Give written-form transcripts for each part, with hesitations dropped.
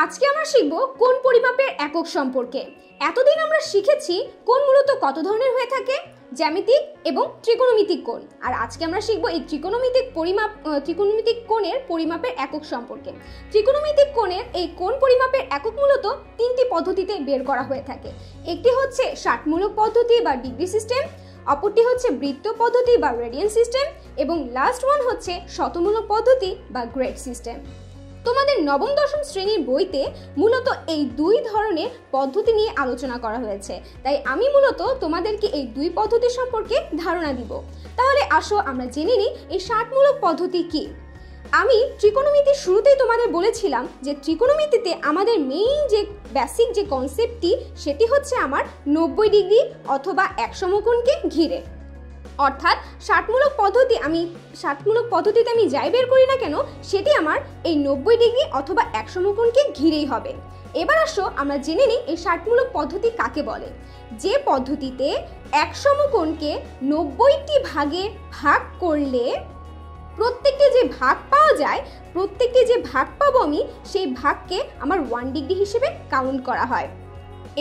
আজকে আমরা শিখব কোণ পরিমাপের একক সম্পর্কে। এতদিন আমরা শিখেছি কোণ মূলত কত ধরনের হয়ে থাকে, জ্যামিতিক এবং ত্রিকোণমিতিক কোণ। আর আজকে আমরা শিখব এই ত্রিকোণমিতিক কোণের পরিমাপের একক সম্পর্কে। ত্রিকোণমিতিক কোণের এই কোণ পরিমাপের একক মূলত তিনটি পদ্ধতিতে বের করা হয়ে থাকে। একটি হচ্ছে ষাটমূলক পদ্ধতি বা ডিগ্রি সিস্টেম, অপরটি হচ্ছে বৃত্ত পদ্ধতি বা রেডিয়ান সিস্টেম, এবং লাস্ট ওয়ান হচ্ছে শতমূলক পদ্ধতি বা গ্রেড সিস্টেম। তোমাদের নবম দশম শ্রেণীর বইতে মূলত এই দুই ধরনের পদ্ধতি নিয়ে আলোচনা করা হয়েছে, তাই আমি মূলত তোমাদেরকে এই দুই পদ্ধতি সম্পর্কে ধারণা দিব। তাহলে আসো আমরা জেনে নিই এই ষাটমূলক পদ্ধতি কি। আমি ত্রিকোণমিতির শুরুতেই তোমাদের বলেছিলাম যে ত্রিকোণমিতিতে আমাদের মেইন যে বেসিক যে কনসেপ্টটি সেটি হচ্ছে আমার 90 ডিগ্রি অথবা এক সমকোণকে ঘিরে। অর্থাৎ ষাটমূলক পদ্ধতিতে আমি যাই বের করি না কেন সেটি আমার এই 90 ডিগ্রি অথবা এক সমকোণকে ঘিরেই হবে। এবার আসো আমরা জেনে নিই এই ষাটমূলক পদ্ধতি কাকে বলে। যে পদ্ধতিতে এক সমকোণকে 90টি ভাগে ভাগ করলে প্রত্যেকটি যে ভাগ পাবো আমি সেই ভাগকে আমার 1 ডিগ্রি হিসেবে কাউন্ট করা হয়।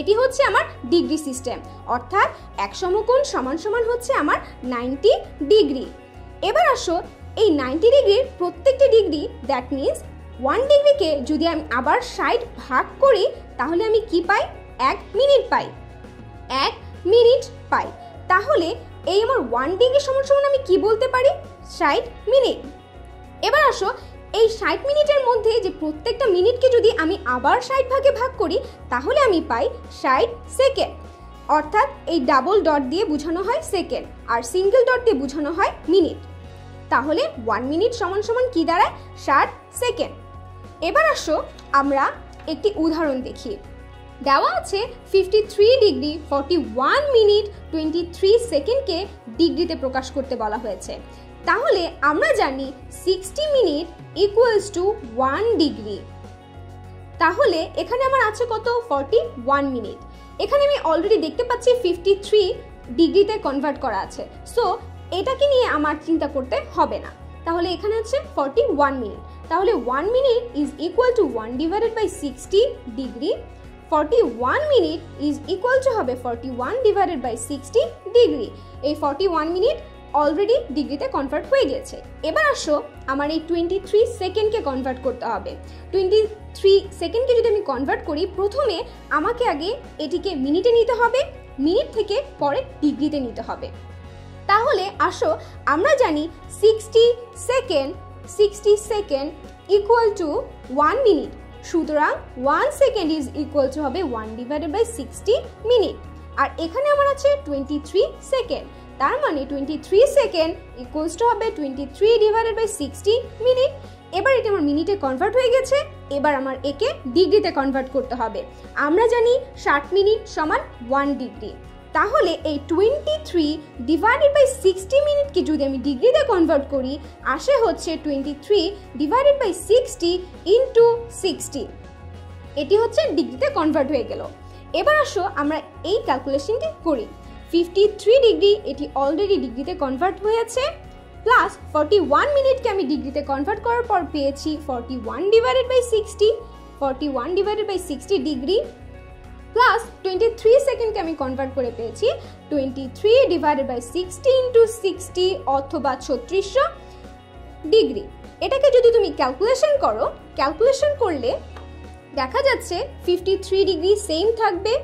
এটি হচ্ছে আমার ডিগ্রি সিস্টেম, অর্থাৎ এক সমকোণ সমান সমান হচ্ছে আমার 90 ডিগ্রি। এবার আসো এই 90 ডিগ্রির প্রত্যেকটি ডিগ্রি, দ্যাট মিনস 1 ডিগ্রিকে যদি আমি আবার 60 ভাগ করি তাহলে আমি কি পাই? 1 মিনিট পাই। 1 মিনিট পাই। তাহলে এই আমার 1 ডিগ্রি সমান সমান আমি কি বলতে পারি? 60 মিনিট। এবার আসো এই 60 মিনিটের মধ্যে যে প্রত্যেকটা মিনিটকে যদি আমি আবার 60 ভাগে ভাগ করি তাহলে আমি পাই 60 সেকেন্ড। অর্থাৎ এই ডাবল ডট দিয়ে বোঝানো হয় সেকেন্ড আর সিঙ্গেল ডট দিয়ে বোঝানো হয় মিনিট। তাহলে 1 মিনিট সমান সমান কি দাঁড়ায়? 60 সেকেন্ড। এবার আসো আমরা একটি উদাহরণ দেখি। দেওয়া আছে 53 ডিগ্রি 41 মিনিট 23 সেকেন্ডকে ডিগ্রিতে প্রকাশ করতে বলা হয়েছে। তাহলে আমরা জানি 60 মিনিট ইকুয়ালস টু 1 ডিগ্রি। তাহলে এখানে আমার আছে কত? 41 মিনিট। এখানে আমি অলরেডি দেখতে পাচ্ছি 53 ডিগ্রিতে কনভার্ট করা আছে, সো এটাকে নিয়ে আমার চিন্তা করতে হবে না। তাহলে এখানে আছে 41 মিনিট। তাহলে 1 minute is equal to 1 divided by 60 degree. 41 minute is equal to হবে 41 ডিভাইডেড বাই 60 ডিগ্রি। এই 41 মিনিট অলরেডি ডিগ্রিতে কনভার্ট হয়ে গেছে। এবার আসো আমার এই 23 সেকেন্ডকে কনভার্ট করতে হবে। 23 সেকেন্ডকে যদি আমি কনভার্ট করি, প্রথমে আমাকে আগে এটিকে মিনিটে নিতে হবে, মিনিট থেকে পরে ডিগ্রিতে নিতে হবে। তাহলে আসো আমরা জানি 60 সেকেন্ড ইকুয়াল টু 1 মিনিট। সুতরাং 1 সেকেন্ড ইজ ইকুয়াল টু হবে 1 ডিভাইডেড বাই 60 মিনিট। আর এখানে আমার আছে 23 সেকেন্ড। তার মানে 23 সেকেন্ড ইকুয়ালস টু হবে 23 ডিভাইডেড বাই 60 মিনিট। এবার এটা আমার মিনিটে কনভার্ট হয়ে গেছে। এবার আমার একে ডিগ্রিতে কনভার্ট করতে হবে। আমরা জানি 60 মিনিট সমান 1 ডিগ্রি। তাহলে এই 23 ডিভাইডেড বাই 60 মিনিটকে যদি আমি ডিগ্রিতে কনভার্ট করি আসে হচ্ছে 23 ডিভাইডেড বাই 60 ইন্টু 60। এটি হচ্ছে ডিগ্রিতে কনভার্ট হয়ে গেল। এবার আসো আমরা এই ক্যালকুলেশনটি করি। 53 ডিগ্রি এটি অলরেডি ডিগ্রিতে কনভার্ট হয়েছে, প্লাস 41 মিনিটকে আমি ডিগ্রিতে কনভার্ট করার পর পেয়েছি 41 divided by 60, 41 divided by 60 degree, plus 23 সেকেন্ডকে আমি কনভার্ট করে পেয়েছি 23 ডিভাইডেড বাই 60 ইন্টু 60 অথবা 3600 ডিগ্রি। এটাকে যদি তুমি ক্যালকুলেশন করলে দেখা যাচ্ছে 53 ডিগ্রি সেম থাকবে।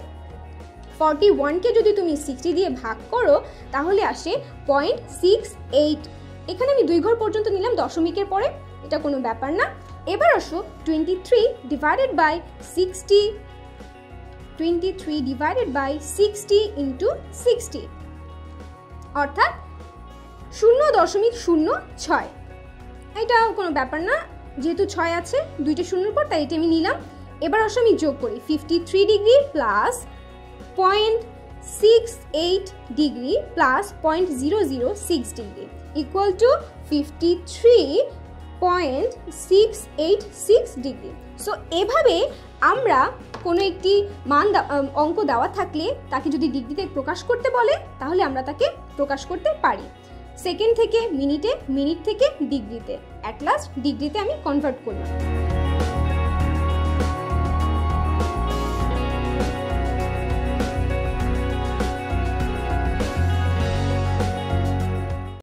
41কে যদি তুমি 60 দিয়ে ভাগ করো তাহলে আসে 0.68। এখানে আমি 2 ঘর পর্যন্ত নিলাম দশমিকের পরে, এটা কোনো ব্যাপার না। এবার আসো 23 ডিভাইডেড বাই 60 ইন্টু 60 অর্থাৎ 0.06। এটা কোনো ব্যাপার না, যেহেতু 6 আছে 2টা শূন্যর পর, তাই এটা আমি নিলাম। এবার আসো আমি যোগ করি 53 degree plus 0.68 degree plus 0.006 degree equal to 53.686 degree. So এভাবে আমরা কোনো একটি মান অঙ্ক দেওয়া থাকলে তাকে যদি ডিগ্রিতে প্রকাশ করতে বলে তাহলে আমরা তাকে প্রকাশ করতে পারি। সেকেন্ড থেকে মিনিটে, মিনিট থেকে ডিগ্রিতে, অ্যাট লাস্ট ডিগ্রিতে আমি কনভার্ট করলাম।